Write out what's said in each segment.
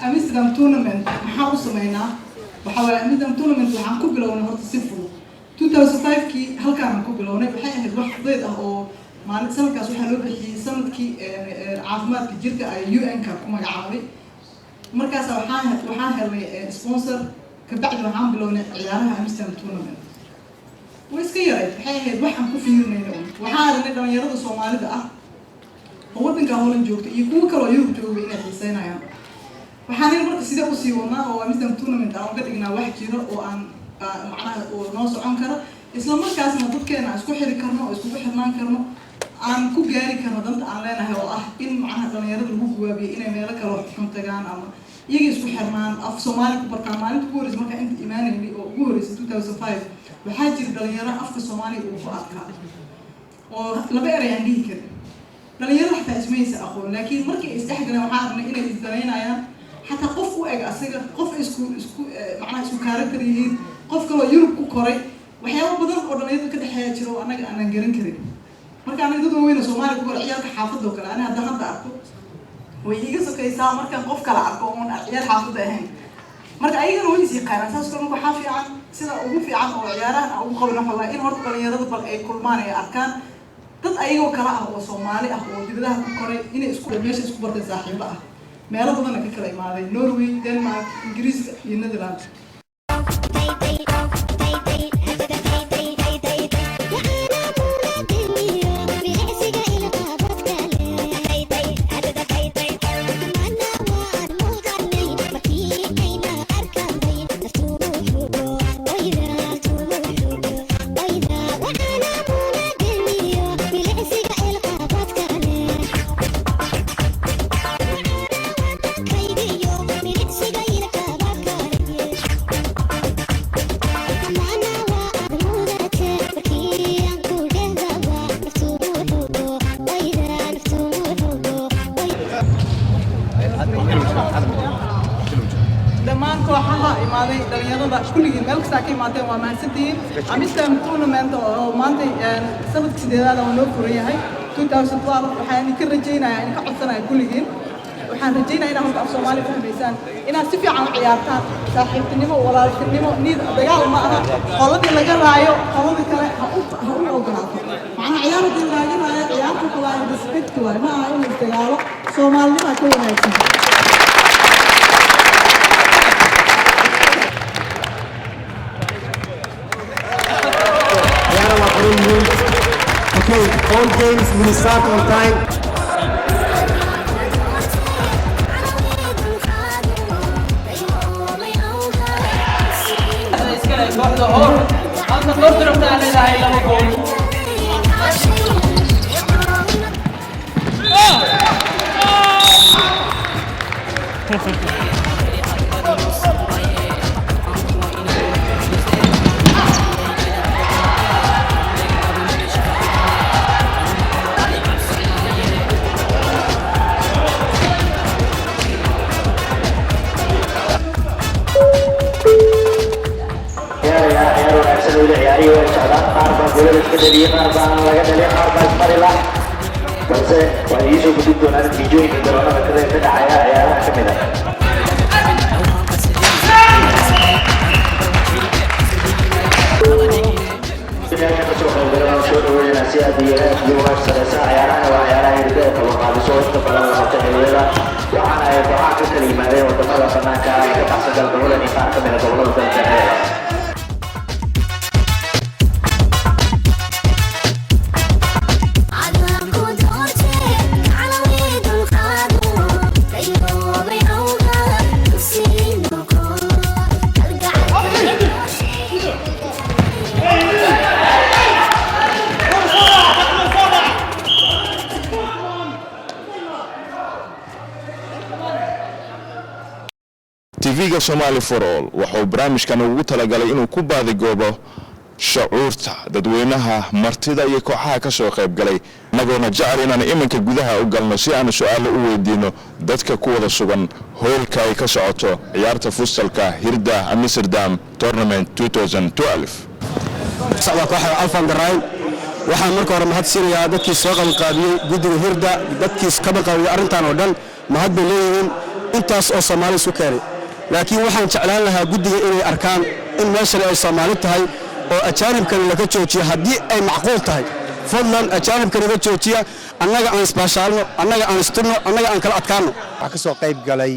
Amsterdam tournament maxaa u sameynaa waxa way Amsterdam tournament waxaan ku bilownay horta si fudud 2005kii halkaan ku bilownay waxay ahayd wax fudeed ah oo maalin sanadkaas waxa loo bixiyay sanadkii caafimaadka jirka ay UN-ka ku magacaabay markaas waxaan helnay sponsor ka bacdi waxaan bilownay ciyaaraha Amsterdam tournament way iska yaray waxay ahayd waxaan ku fiirnayno waxaan aragnay dhalinyarada Soomaalida ah oo wadanka Holland joogta iyo kuwa kale oo Yurub jooga inay xiiseynayaan waxaan marka sida u sii wadnaa oo Amsterdam tournament aan uga dhignaa wax jiro oo aan macnaha oo noo socon karo isla markaasna dadkeena isku xiri karno oo isku xirnaan karno aan ku gaari karno danta aan leenahay oo ah in macnaha dhalinyarada lagu gubaabiyo inay meelo kale wax xun tagaan ama iyaga isku xirnaan af Soomaali ku bartaan maalinta ugu horreysay marka inta imaanayay oo ugu horreysay 2005 waxaa jira dhalinyaro afka Soomaali uu ku adkaa oo laba eray aan dhihi karin dhalinyarada xataa ismaysa aqoon laakiin markii isdhexgaleen waxaan aragnay inay isdaleynayaan حتى قف وأجا أصيغ قف إسكو معناه إسكو كاركتريين قف كله يوروب كوري وحياة بدل أورنيات كده حياة شرو أنا جرين كريم مركا أنا جدو وين سومالي كور عيال كحافظ وكلا أنا هذا هذا أركو ويجي سكاي سام مركا قف كلا أركو من عيال حافظ هين مركا أيجا وين يسيقان أساس كلهم كحافي عن سنة أو في عن أو عيالان أو قولنا حلا إن هرت كلا يرد بال أي كل مانع أركان ضد أيجا كلا أو سومالي أو جبلها كوري إن إسكو ماشي إسكو برد زاحم بقى meelo badan ka kala imaaday Norway, Denmark, Ingiriiska iyo Netherlands دمان كوحها إمادي دليلنا كلهم ملك ساكي ماتين ومحسدين Amsterdam tournament أو مانتي سبت كسيدة هذا ونور كوريا هاي 2012 وحين كرجينا يعني كعصنا كلهم وحين رجينا هنا هم في Soomaali فهميسان إن سفي عن عيارتان صاحب تنمو ولا تنمو نيد دجال ما أنا خلدي لجا رايو خلدي كلا هقول أوجناته معنا عيارة الراجل هاي عيارة كلها بسكت كلها ما هاي مستجاله Soomaali ما كل ناس Okay, all games will start on time. ciyaarihii way socdaan qaar baa golada iska dhaliyay qaar baan laga dhaliyay qaar baa ismari lah balse waa iisoo gudub doonaa natiijooyinka garoonada ka dhacaya ciyaaraha ka mid ah meesha ka soo qaybgalana soo dhaweynaa si aad iyo aad ugu wanaagsanaysaa ciyaarahana waa ciyaaraha hirgada kala qaadiso inta badan la qabta xilliyada waxaana ay kooxaha ka kala yimaadeen wadamada banaanka ah ee ka baxsan galgamudan iyo qaar ka mid a gobolada dalka TV-ga Somali for All wuxuu barnaamijkan ugu talagalay inuu ku baadigoobo shucuurta dadweynaha martida iyo kooxaha ka soo qayb galay nagoona jecel inaan iminka gudaha u galno si aan su'aalo u weydiino dadka ku wada sugan hoolka ay ka socoto ciyaarta futsalka Hirda Amsterdam Tournament 2012 socda kooxda Alpha Darayn waxaan marka hore mahad siinayaa dadkii soo qabanqaabiyay guddiga Hirda dadkii ka qabanqaabiyay arrintan oo dhan mahad bay leeyihiin intaas oo Soomaali isu keenay laakiin waxaan jeclaan lahaa guddiga inay arkaan in meeshan ay Soomaali tahay oo ajaanibkan laga joojiyo haddii ay macquul tahay fadlan ajaanibkan laga joojiya annaga aan isbaashaalno annaga aan isturno annaga aan kala adkaano waxaa ka soo qayb galay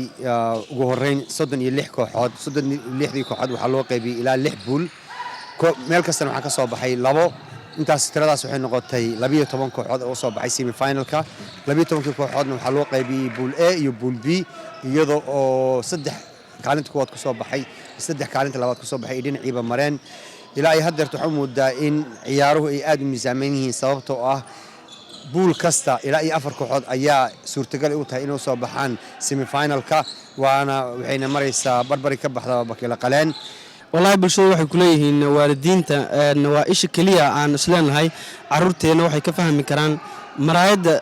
ugu horreyn 36 kooxood 36 kooxood waxaa loo qaybiyey ilaa 6 buul meel kastana waxaa ka soo baxay labo intaas tiradaas waxay noqotay 12 kooxood oo soo baxay semi-finalka 12 kooxoodna waxaa loo qaybiyey buul A iyo buul B iyadoo oo 3 kaalinta koowaad ku soo baxay 3 kaalinta labaad ku soo baxay dhinaciiba mareen ilaa ay haddeerto waxaa moodaa in ciyaaruhu ay aad u miisaaman yihiin sababtoo ah buul kasta ilaa iyo 4 kooxood ayaa suurtagal u tahay inuu soo baxaan semi-finalka waxayna maraysaa barbari ka baxda bakiila qaleen والله bulshada waxay ku leeyihiin waalidiinta waa isha kaliya aan isleenahay caruurteena waxay ka fahmi karaan maraayada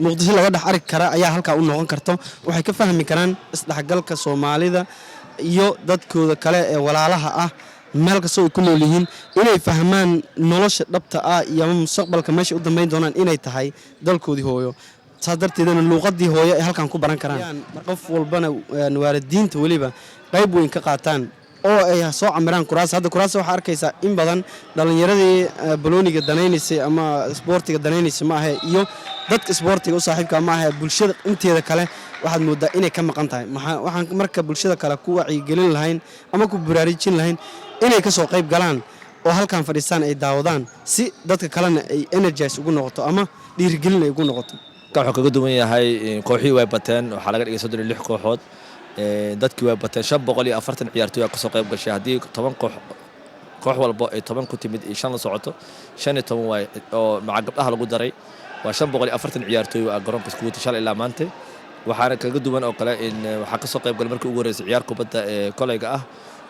muqdisho laga dhex arki kara ayaa halka u noqon karto waxay ka fahmi karaan isdhaxgalka Soomaalida iyo dadkooda kale ee walaalaha ah meel kasta oo ku leeyihiin inay fahmaan nolosha dhabta ah iyo mustaqbalka meesha u dambeyn doonaan inay tahay dalkoodii hooyo sadarteedana luqadii hooyo ay halkan ku baran karaan qof walbana waalidiinta waliba qayb weyn ka qaataan oo ay soo camiraan kuraas hadda kuraas waxa arkaysa in badan dhalinyaradii balooniga danaynaysay ama sportiga danaynaysay ma aha iyo dadka sportiga u saaxiibka ma aha bulshada inteeda kale waxaad moodaa inay ka maqan tahay waxaan marka bulshada kale ku wacyi gelin lahayn ama ku baraarujin lahayn inay ka soo qayb galaan oo halkan fadhiistaan ay daawadaan si dadka kalena ay energize ugu noqoto ama dhiirigelin ay ugu noqoto wuxuu kaga duwan yahay kooxii way bateen waxa laga dhigay 36 kooxood dadkii way bateen 540 ciyaartoy ka soo qayb gashay hadii 10 koox walba ay 10 ku timid iyo 5 la socoto 15 way oo maca gabdhaha lagu daray waa 540 ciyaartoy oo garoonka isku tashan ilaa maanta waxaana kaga duwan oo kale in waxa ka soo qayb gal markii ugu horeysay ciyaar kubadda ee kolayga ah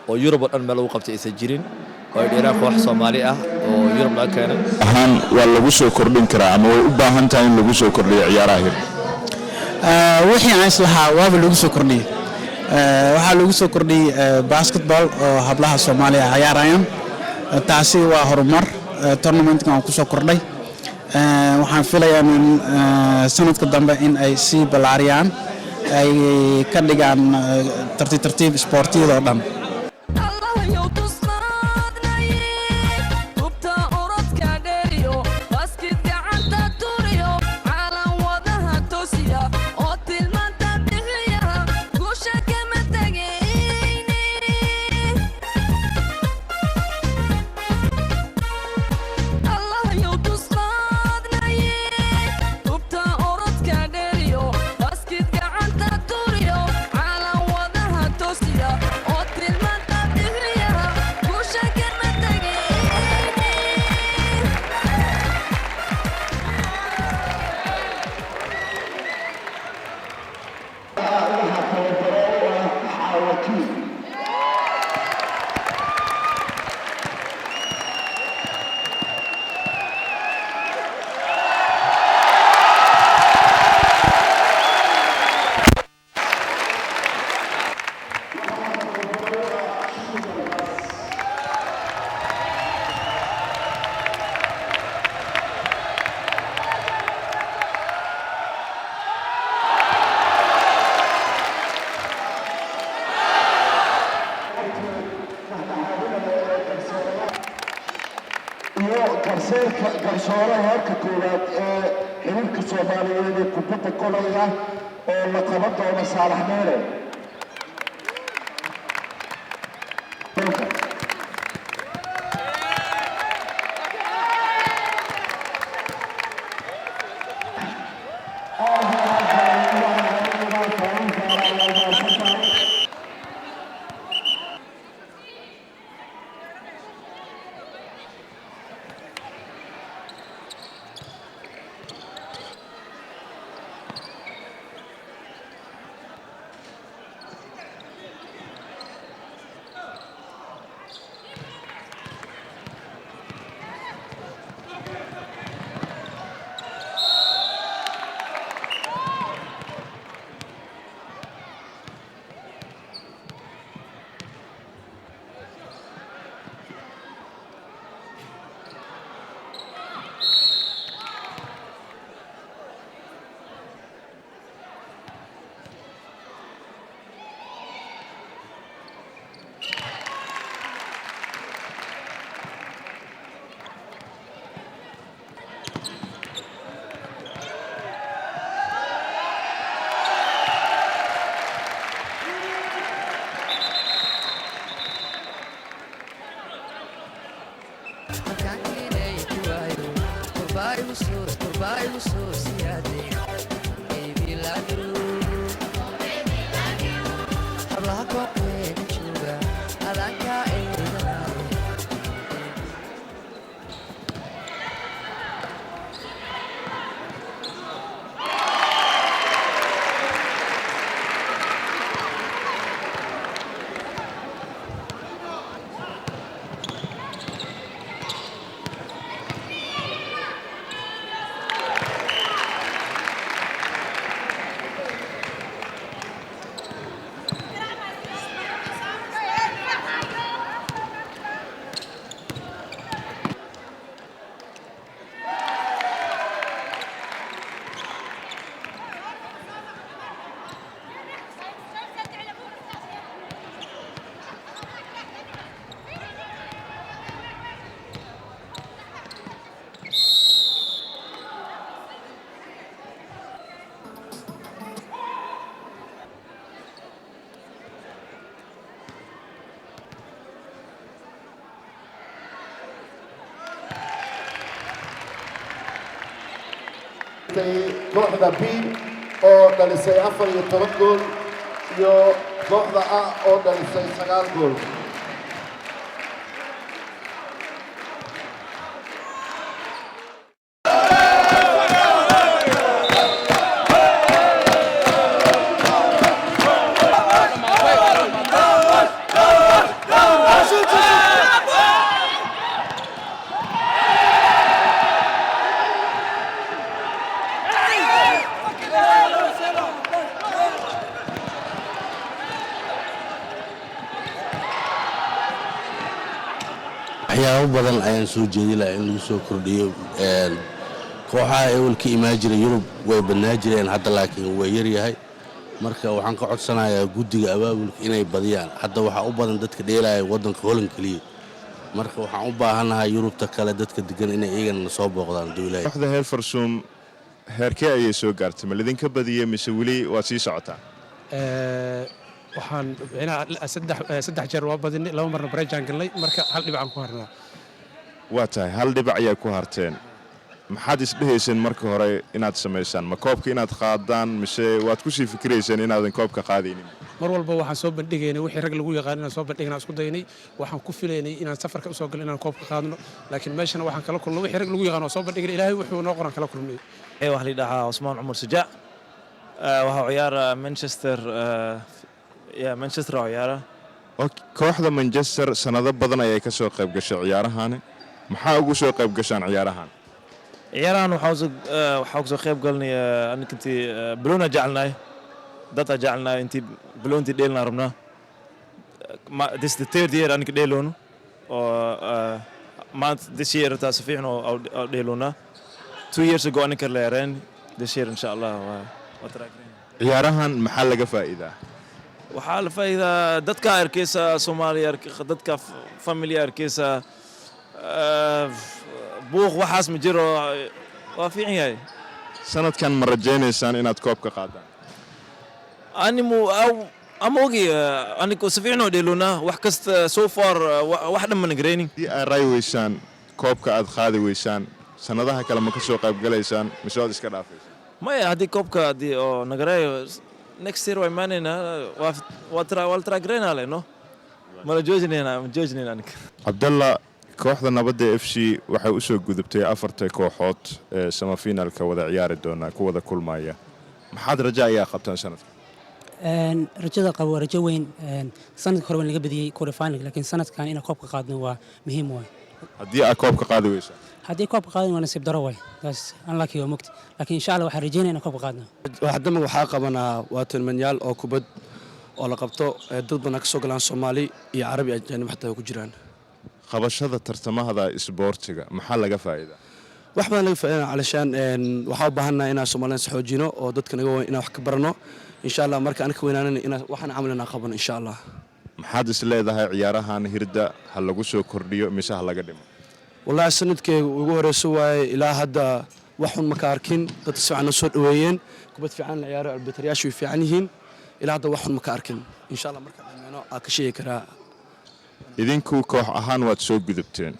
oo Europe oo dhan meel uu qabtay isa jirin oo dheeraad koox Soomaali ah oo Europe laga keenay ahaan waa lagu soo kordhin karaa ama way u baahan tahay in lagu soo kordhiyo ciyaaraha wixii aan islahaa waa lagu soo kordhiyay waxaa lagu soo kordhiyay basketball oo hablaha Soomaaliya ciyaarayaan taasi waa horumar tournament-kan ku soo kordhay waxaan filayaa in sanadka dambe in ay si balaariyaan ay ka dhigaan tartiib sportiyada oo dhan garsoore heerka koowaad ee xiriirka Soomaaliyeed ee kubadda kolayga oo la qaban doono Saalax Meere kooxda B oo dhalisay 14 gool iyo kooxda A oo dhalisay 9 gool. waxyaabo badan ayaan soo jeedi lahaa in lagu soo kordhiyo kooxaha ewelka imaan jiray Yurub way badnaa jireen hadda laakiin way yar yahay marka waxaan ka codsanayaa guddiga abaabulka inay badiyaan hadda waxa u badan dadka dheelaya wadanka Holland kaliya marka waxaan u baahanahay Yurubta kale dadka degan inay iyagana soo booqdaan dawladda kooxda Helfersum heerkee ayay soo gaartay ma lidinka badiyay mise weli waa sii socotaa waxaan saddex jeer waa badinay laba marna barajaan galnay marka hal dhibac aan ku harnaa waa tahay hal dhibac ayaa ku harteen maxaad isdhehayseen marka hore inaad samaysaan ma koobka inaad qaadaan mise waad ku sii fikirayseen inaadan koobka qaadaynin mar walba waxaan soo bandhigaynay wixii rag lagu yaqaan inaan soo bandhignaa isku daynay waxaan ku filaynay inaan safarka u soo galno inaan koobka qaadno laakiin meeshana waxaan kala kulnay wixii rag lagu yaqaan oo soo bandhignay ilaahay wuxuu noo qoran kala kulmay wax la yidhaahaa Usmaan Cumar Sajaac waxa ciyaara Manchester Manchester ciyaara kooxda Manchester sanado badan ayay ka soo qayb gashay ciyaarahan maxaa ugu soo qayb gashaan ciyaarahan waxaa soo qayb galnay aninkii Bruno jacalnay dad jacalnay intii Blonti dheelna rabnaa this the third year anik dheelono oo this year taas fiican oo dheelona 2 years ago anik leereen this year insha Allah waa taraageen ciyaarahan maxaa laga faa'iidaa waxaa la faa'iidaa dadka arkaysa Soomaaliya dadka familiar arkaysa buuq waxaas ma jiro waa fiican yahay sanadkan ma rajaynaysaan inaad koobka qaadaan ama ogi anigu si fiican oo dheelona wax kasta so far wax dhammaan gareenin ay rayweysaan koobka aad qaadi weysaan sanadaha kale ma ka soo qayb galaysaan mise waad iska dhaafaysaan maya haddii koobka haddii oo nagareeyo next year way maanayna waa taraagreynaa leno mala joojinayna aniga cabdalla kooxda nabadda FC waxay u soo gudubtay 4 kooxood ee semifinalka wada ciyaari doona ku wada kulmaya maxaad rajo ayaa qabtaan sanadkan rajada qabo rajo weyn sanadka hore laga badiyay quarter final laakiin sanadkan in koobka qaadno waa muhiim waay haddii aad koobka qaadi weysaa haddii koobka qaadno waa nasiib daro waay taas unlucky waa mugti laakiin insha Allah waxaan rajaynayaa in koobka qaadno haddana waxaa qabanaa waa tilmaanyaal oo kubad oo la qabto dad badan ka soo galaan Soomaali iyo Carabi ajaanib xataa ku jiraan qabashada tartamada isboortiga maxaa laga faa'iidaa wax badan laga faa'iidaa calashaan waxa u baahanaa inaan Soomaaliyeed xoojino oo dadka naga weyn inaan wax ka barano insha Allah marka aan ka weynaanana inaan waxaan camalna qaban insha Allah maxaad is leedahay ciyaarahan hirda hal lagu soo kordhiyo mise hal laga dhimo wallahi sanadkii ugu horeeyay waay ilaa hadda waxun ma ka arkin dad si fiican soo dhaweeyeen kubad fiican la ciyaaro albatariyaashu fiican yihiin ilaa hadda waxun ma ka arkin insha Allah marka dhameeno aan ka sheegi karaa idinku koox ahaan waad soo gudubteen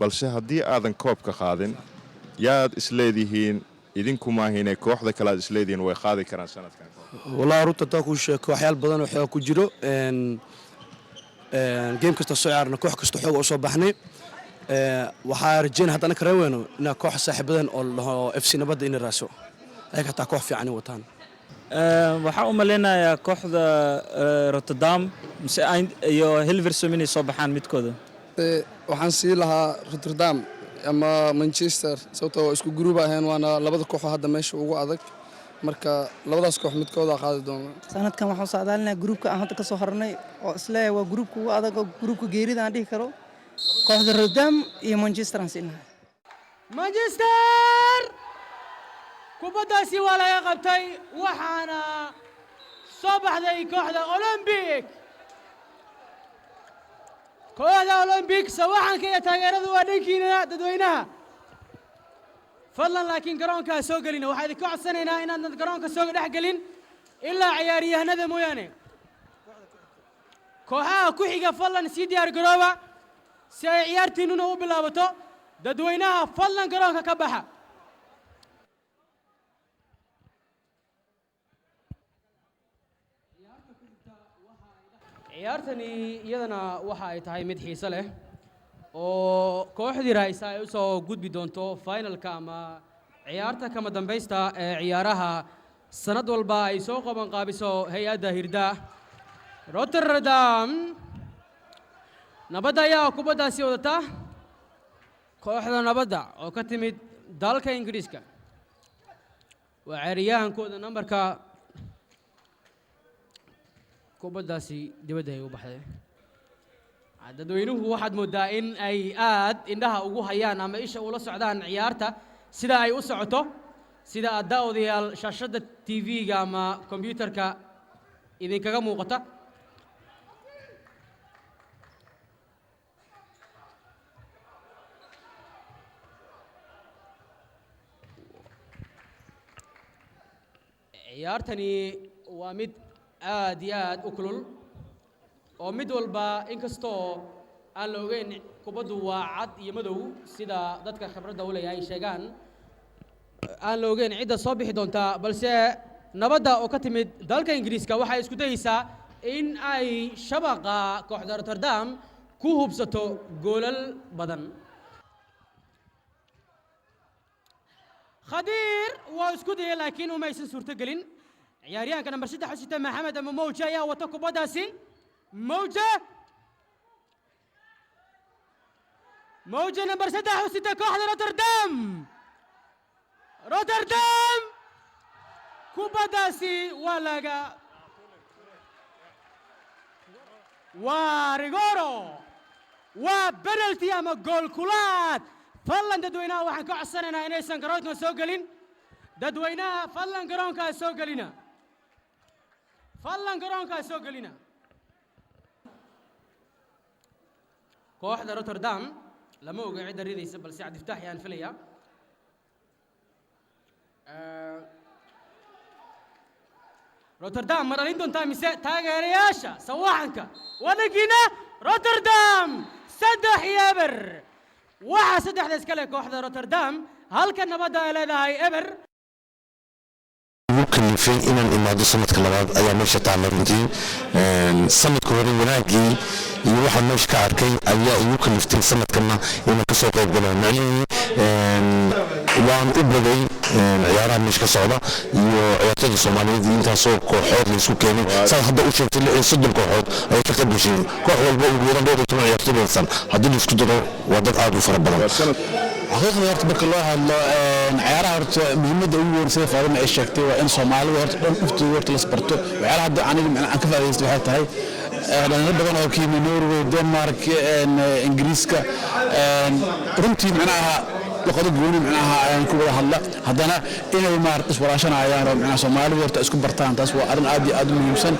balse haddii aadan koobka qaadin yaad isleedihiin idinku maahine kooxda kale aad isleedihiin way qaadi karaan sanadkan والله runta taa ku sheeko waxyaal badan oo xoog ku jiro game kasta soo ciyaarna koox kasta xoog u soo baxnay waxaa rajaynaa haddana ka reeweyno inaa koox saaxiibadan oo laho FC nabadda inay raaso ay ka taa koox fiican ay wataan waxaan u maleynayaa kooxda Rotterdam mise iyo Hilversum inay soo baxaan midkooda waxaan sii lahaa Rotterdam ama Manchester sababtoo isku group ahayn waana labada koox hadda meesha ugu adag marka labadaas koox midkooda qaadi doona sanadkan waxaan socdaalnaa groupka aan hadda ka soo harnay oo isla waa groupka ugu adag oo groupka geerida aan dhihi karo kooxda Rotterdam iyo Manchester aan siinahay Manchester kubaddaasi waa laga qabtay waxaana soo baxday kooxda Olympic kooxda Olympic sawaxanka iyo taageeradu waa dhankiina dadweynaha fadlan laakiin garoonka soo galina waxaan idin ka codsanaynaa inaad garoonka soo dhex galin ilaa ciyaaryahanada mooyaane kooxaha ku xiga fadlan si diyaar garooba si ay ciyaartiinuna u bilaabato dadweynaha fadlan garoonka ka baxa ciyaartani iyadana waxa ay tahay mid xiiso leh oo kooxdii raaysa ay u soo gudbi doonto finalka ama ciyaarta kama dambaysta ee ciyaaraha sanad walba ay soo qaban qaabiso hay'adda hirda Rotterdam nabadda ayaa kubaddaasi wadata kooxda nabadda oo ka timid dalka Ingiriiska waa ciyaaryahankooda nambarka kubaddaasi dibadda ay u baxday dadweynuhu waxaad moodaa in ay aad indhaha ugu hayaan ama isha ula socdaan ciyaarta sida ay u socoto sida aad daawadayaal shaashadda TV-ga ama kombiyuutarka idinkaga muuqata ciyaartani waa mid aad iyo aad u kulul oo mid walba inkastoo aan la ogeyn kubaddu waa cad iyo madow sida dadka khibradda u leeyahay sheegaan aan la ogeyn cidda soo bixi doonta balse nabadda oo ka timid dalka Ingiriiska waxay isku dayaysaa in ay shabaqa kooxda Rotterdam ku hubsato goolal badan Khadir waa isku dayay laakiin uma aysan suurtagelin ciyaaryahanka nambar 3 xusita Maxamed ama Mowja ayaa wata kubaddaasi موجة نمبر 6 كوحدة روتردام كوباداسي ولاغا وريغورو وبنالتي اما جول كولات فلان ددوينا waxaan ka codsanaynaa inaysan garoonka soo galin dadweynaha fadlan garoonka soo galina kooxda Rotterdam lama oga cid ridaysa balse Cabdifataax yaan filaya Rotterdam ma dhalin doontaa mise taageerayaasha sawaxanka wadagina Rotterdam 3-0 waxa saddexda iskale kooxda Rotterdam halka nabadda ay leedahay eber كلفين إن الإمادة سنة كلامات أيام مش تعملتين سنة كورين وناجي يروح المش كاركين أيام يكلفتين سنة كنا إن كسوق يقولون يعني وان أبلغي عيارها مش كصعبة يعتقد الصومالي دي أنت سوق كحوض لسوكيني صار هذا وش صد الكحوض أي فكرة بشيء كحوض بيران دور تمام يعتقد الإنسان هذا اللي يفتدروا وضد عادوا فربنا حقيقة horta marka loo hadlo ciyaaraha horta muhiimadda ugu weyn sida Faadima ay sheegtay waa in Soomaalidu horta dhan uftooda horta la isbarto ciyaaraha hadda aniga aan ka faa'iideysto waxay tahay dhalinyaro badan oo ka yimid Norway Denmark Ingiriiska runtii macnaha luqada gooni macnaha aan ku wada hadla haddana inay maarta iswaraashanayaan oo macnaha Soomaalidu horta isku bartaan taas waa arrin aad iyo aad u muhiimsan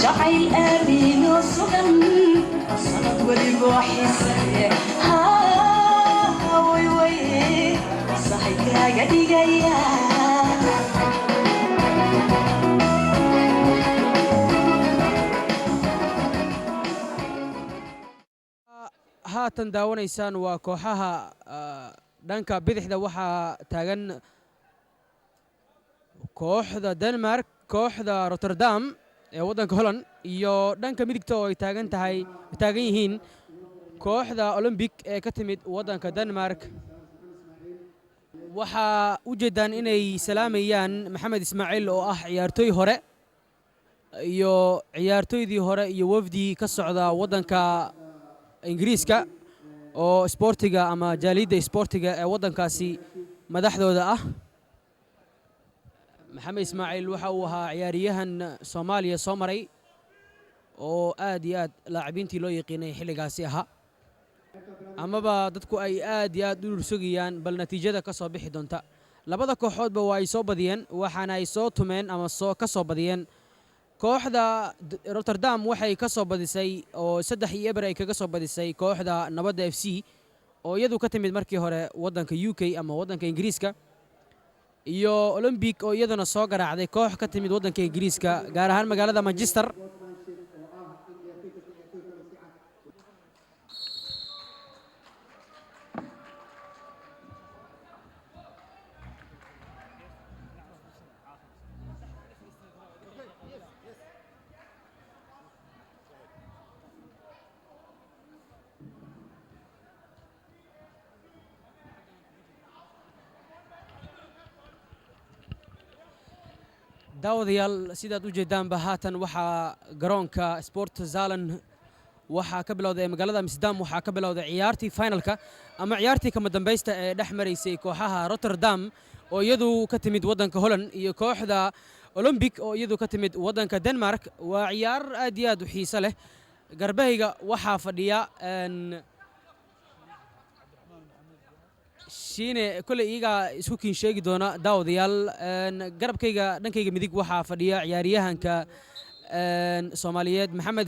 جعل آمين وصغن صنط والبوحي سريع وي صحيك يا قدي haatan daawanaysaan waa kooxaha dhanka bidixda waxaa taagan kooxda Denmark kooxda Rotterdam ee waddanka Holland iyo dhanka midigta oo ay taagan yihiin kooxda Olympic ee ka timid waddanka Denmark waxaa u jeedaan inay salaamayaan Maxamed Ismaaciil oo ah ciyaartooy hore iyo ciyaartooydii hore iyo wafdi ka socda waddanka Ingiriiska oo sportiga ama jaaliyadda sportiga ee waddankaasi madaxdooda ah Maxamed Ismaaciil waxa uu ahaa ciyaariyahan Soomaaliya soo maray oo aad iyo aad laacibiintii loo yaqiinay xilligaasi ahaa amaba dadku ay aad iyo aad u dhursugayaan bal natiijada ka soo bixi doonta labada kooxoodba waa ay soo badiyeen waxaana ay soo tumeen ama ka soo badiyeen kooxda Rotterdam waxay ka soo badisay oo 3-0 ay kaga soo badisay kooxda Nabadda FC oo iyadu ka timid markii hore waddanka UK ama waddanka Ingiriiska iyo Olympic oo iyaduna soo garaacday koox ka timid waddanka Ingiriiska gaar ahaan magaalada Manchester daawadayaal sidaad u jeedaanba haatan waxaa garoonka Sport Zalen waxaa ka bilowday magaalada Amsterdam waxaa ka bilowday ciyaartii finalka ama ciyaartii kama dambaysta ee dhex maraysay kooxaha Rotterdam oo iyadu ka timid waddanka Holland iyo kooxda Olympic oo iyadu ka timid waddanka Denmark waa ciyaar aad iyo aad u xiiso leh garbahayga waxaa fadhiya shiine kule iyaga isku kiin sheegi doona daawadayaal garabkayga dhankayga midig waxaa fadhiya ciyaariyahanka Soomaaliyeed Maxamed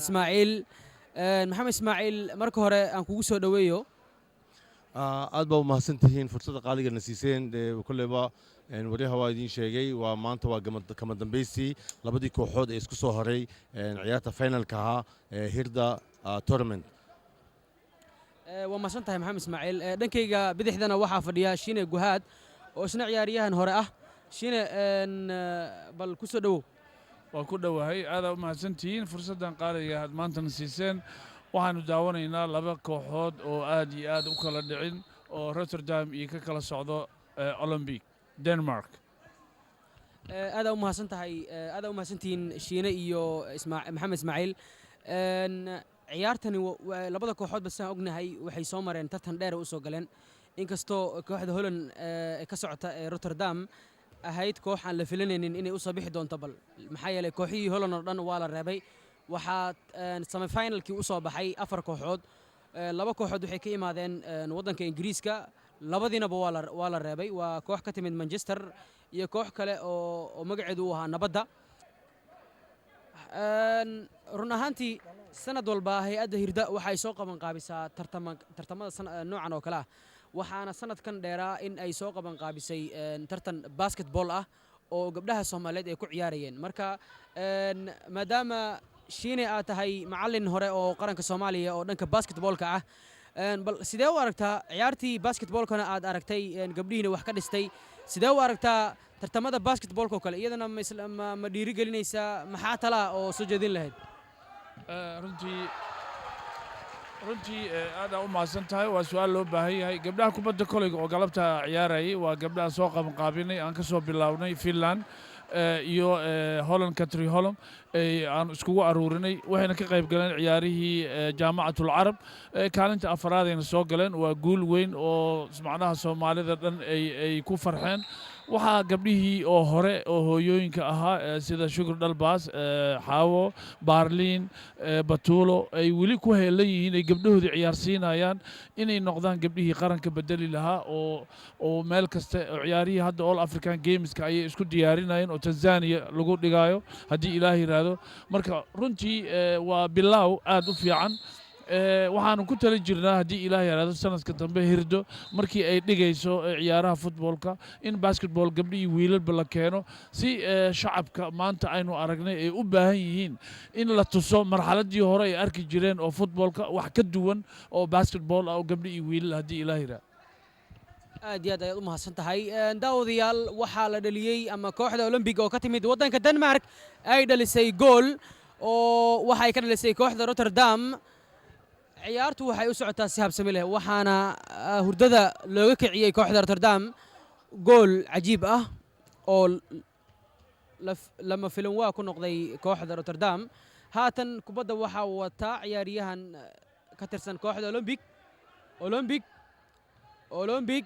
Ismaaciil marka hore aan kugu soo dhaweeyo aad baa u mahadsantihiin fursadda qaaliga na siiseen kulleyba wariyaha waa idiin sheegay waa maanta waa kama dambaystii labadii kooxood ee isku soo horay ciyaarta finalka ahaa hirda tournament waa mahadsan tahay Maxamed Ismaaciil dhankayga bidixdana waxaa fadhiya Shiine Guhaad oo isna ciyaariyahan hore ah Shiine bal ku soo dhawow waa ku dhowahay aad u mahadsantihiin fursaddan qaaliga aad maanta na siiseen waxaanu daawanaynaa laba kooxood oo aad iyo aad u kala dhicin oo Rotterdam iyo ka kala socdo Olympic Denmark aad u mahadsantihiin Shiine iyo Maxamed Ismaaciil ciyaartani labada kooxoodba saan ognahay waxay soo mareen tartan dheer u soo galeen inkastoo kooxda Holland ka socota ee Rotterdam ahayd koox aan la filanaynin inay u soo bixi doonto bal maxaa yeelay kooxihii Holland oo dhan waa la reebay waxaa semi-finalkii u soo baxay 4 kooxood laba kooxood waxay ka imaadeen waddanka Ingiriiska labadiinaba waa la reebay waa koox ka timid Manchester iyo koox kale oo magaceedu u ahaa Nabadda run ahaantii sanad walba hay'adda hirda waxay soo qaban qaabisaa tartamada noocan oo kale ah waxaana sanadkan dheeraa in ay soo qaban qaabisay tartan basketball ah oo gabdhaha Soomaaliyeed ay ku ciyaarayeen marka maadaama Shiine aad tahay macallin hore oo qaranka Soomaaliya oo dhanka basketballka ah bal sidee u aragtaa ciyaartii basketballkana aad aragtay gabdhihiina wax ka dhistay sidee u aragtaa tartamada basketballka oo kale iyadana ma dhiirigelinaysaa maxaa tala oo soo jeedin lahayd runtii aad u mahadsan tahay waa su'aal loo baahan yahay gabdhaha kubadda kolayga oo galabta ciyaarayay waa gabdhaha soo qabanqaabinay aan ka soo bilownay Finland iyo Holland Country Holland aan iskugu aruurinay waxayna ka qayb galeen ciyaarihii jaamacatul carab kaalinta afraad ayna soo galeen waa guul weyn oo macnaha Soomaalida dhan ay ku farxeen waxaa gabdhihii oo hore oo hooyooyinka ahaa sida Shukur Dalbaas Xaawo Baarliin Batuulo ay weli ku heelan yihiin ay gabdhahoodii ciyaarsiinayaan inay noqdaan gabdhihii qaranka bedeli lahaa oo meel kasta oo ciyaarihii hadda All African Gameska ayay isku diyaarinayeen oo Tanzania lagu dhigayo haddii Ilaahay yiraahdo marka runtii waa bilaaw aad u fiican waxaanu ku tali jirnaa haddii ilaah yaraado sanadka dambe hirdo markii ay dhigayso ciyaaraha futboolka in basketball gabdho iyo wiilalba la keeno si shacabka maanta aynu aragnay ay u baahan yihiin in la tuso marxaladii hore ay arki jireen oo futboolka wax ka duwan oo basketball ah oo gabdho iyo wiilal haddii ilaah yaraado aad iyo aad ayaad u mahadsan tahay daawadayaal waxaa la dhaliyey ama kooxda olombiga oo ka timid waddanka denmark ay dhalisay gool oo waxay ka dhalisay kooxda rotterdam ciyaartu waxay u socotaa si habsami leh waxaana hurdada looga kiciyey kooxda rotterdam gool cajiib ah oo lama filan waa ku noqday kooxda rotterdam haatan kubadda waxaa wataa ciyaaryahan ka tirsan kooxda olombig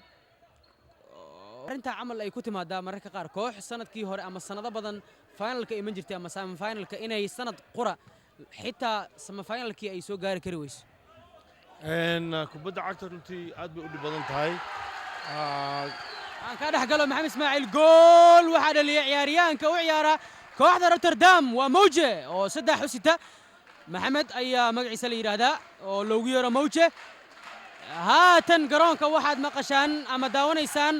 arrintaa camal ay ku timaadaa mararka qaar koox sanadkii hore ama sanado badan finalka iman jirtay ama semifinalka inay sanad qura xitaa semifinalkii ay soo gaari kari weyso kubadda cagta runtii aad bay u dhib badan tahay aan ka dhex galo maxamed ismaaciil gool waxaa dhaliyay ciyaaryahanka u ciyaara kooxda rotterdam waa mowje oo 3 u sita maxamed ayaa magaciisa la yidhaahdaa oo loogu yeero mowje haatan garoonka waxaad maqashaan ama daawanaysaan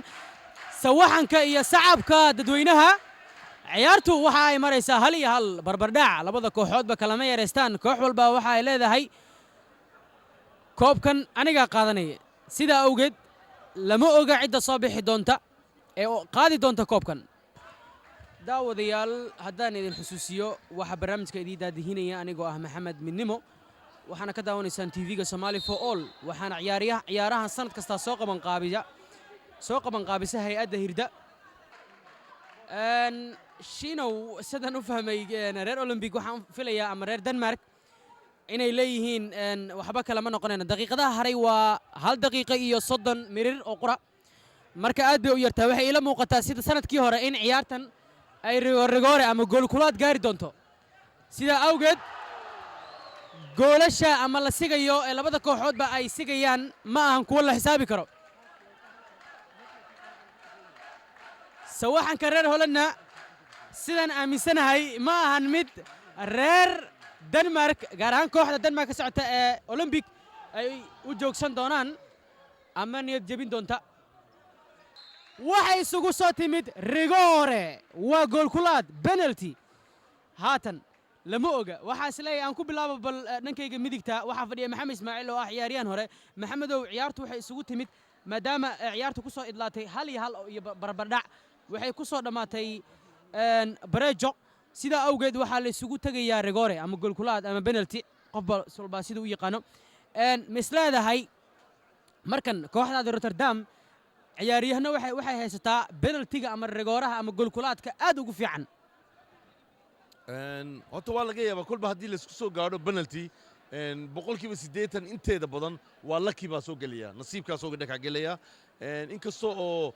sawaxanka iyo sacabka dadweynaha ciyaartu waxa ay maraysaa 1-1 barbardhac labada kooxoodba kalama yareystaan koox walba waxa ay leedahay koobkan aniga qaadanaya sida awgeed lama oga cidda soo bixi doonta ee qaadi doonta koobkan daawadayaal haddaan idin xusuusiyo waxa barnaamijka idin daadihinaya anigoo ah maxamed midnimo waxaana ka daawanaysaan TV-ga Somali for All waxaana ciyaaraha sanad kasta soo qaban qaabisa hay'adda hirda shinow sidan u fahmay reer Olympic waxaan filayaa ama reer Denmark inay leeyihiin waxba kale ma noqonayna daqiiqadaha haray waa 1 daqiiqo iyo 30 mirir oo qura marka aad bay u yartaa waxay ila muuqataa sida sanadkii hore in ciyaartan ay rigoore ama gool kulaad gaari doonto sida awgeed goolasha ama la sigayo ee labada kooxoodba ay sigayaan ma ahan kuwa la xisaabi karo sawaxanka reer Hollandna sidan aaminsanahay ma ahan mid reer Denmark gaar ahaan kooxda Denmark ka socota ee Olympic ay u joogsan doonaan ama niyad jabin doonta waxay isugu soo timid rigoore waa gool kulaad penalty haatan lama oga waxa isleeyahay aan ku bilaabo bal dhankayga midigta waxa fadhiya maxamed ismaaciil oo ah ciyaaryahan hore maxamedow ciyaartu waxay isugu timid maadaama ciyaartu ku soo idlaatay 1-1 iyo barbardhac waxay ku soo dhamaatay bareejo sida awgeed waxa la isugu tagayaa rigoore ama gool kulaad ama penalty qofba sulba sida u yaqaano misleedahay markan kooxda Rotterdam ciyaariyahna waxay haysataa penaltyga ama rigooraha ama gool kulaadka aad ugu fiican horta waa laga yaabaa kolba haddii laisku soo gaadho penalty boqolkiiba 80 inteeda badan waa laki baa soo gelaya nasiibkaa soo dhexka gelaya inkastoo oo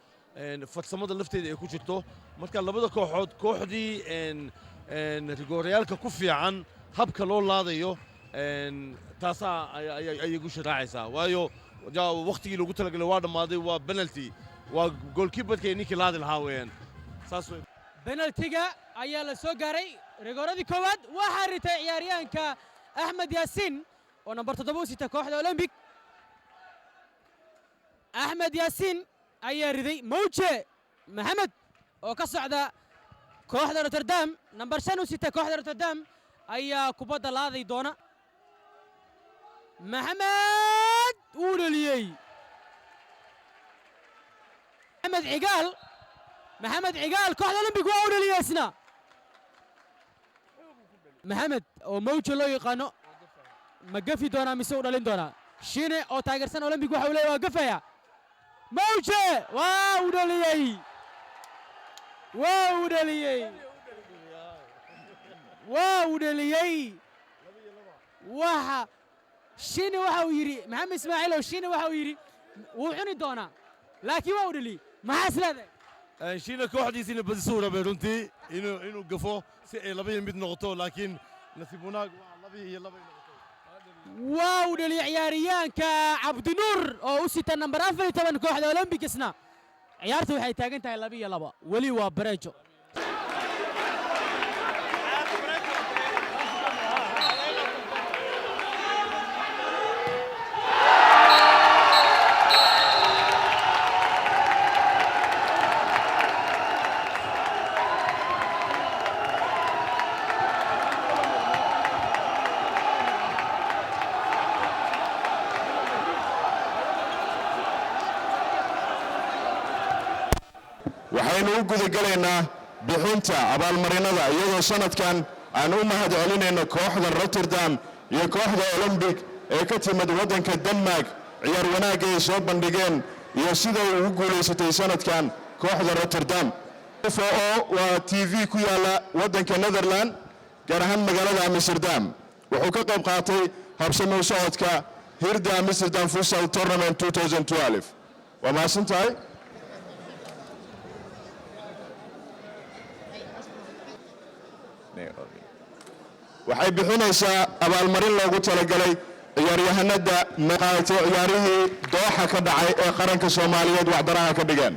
farsamada lafteeda ay ku jirto marka labada kooxood kooxdii rigoorayaalka ku fiican habka loo laadayo taasaa ayay ugu sharaacaysaa waayo waqtigii loogu talagalay waa dhammaaday waa penalty waa goolkiibarkay ninkii laadi lahaa weeyaan saas wey penaltyga ayaa la soo gaaray rigooradii koowaad waxaa ritay ciyaaryahanka axmed yaasiin oo nambar 7 u sita kooxda Olympic axmed yaasiin ayaa riday mowje maxamed oo ka socda kooxda Rotterdam nambar 5 u sita kooxda Rotterdam ayaa kubadda laaday doona maxamed wuu dhaliyey maxamed cigaal kooxda Olympic waa u dhaliyey isna maxamed oo mowje loo yaqaano ma gafi doonaa mise u dhalin doonaa shine oo taageersan Olympic waxa uu leeyahay waa gafaya mowje waa u dhaliyey waxa shine waxa uu yiri maxamed ismaaciil oo shine waxa uu yiri wuu cuni doonaa laakiin waa u dhaliyey maxaa isleedahay shine kooxdiisina badisuu rabay runtii inuu gafo si ay 2 mid noqoto laakiin nasiib wanaag waa 2 waa u dhaliyey ciyaaryahanka cabdinuur oo u sita nambar 14 kooxda Olympic isna ciyaartu waxay taagan tahay 2-2 wali waa bareejo waxaynu u gudagalaynaa bixinta abaalmarinada iyadoo sanadkan aan u mahad celinayno kooxda Rotterdam iyo kooxda Olympic ee ka timid waddanka Denmark ciyaar wanaag ay soo bandhigeen iyo sida ay ugu guuleysatay sanadkan kooxda Rotterdam FOO waa TV ku yaala waddanka Netherland gaar ahaan magaalada Amsterdam wuxuu ka qayb qaatay habsami u socodka Hirda Amsterdam Futsal Tournament 2012 waa mahadsantahay waxay bixinaysaa abaalmarin loogu talagalay ciyaaryahanada maqaatay ciyaarihii dooxa ka dhacay ee qaranka Soomaaliyeed waxdaraha ka dhigeen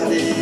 Bye.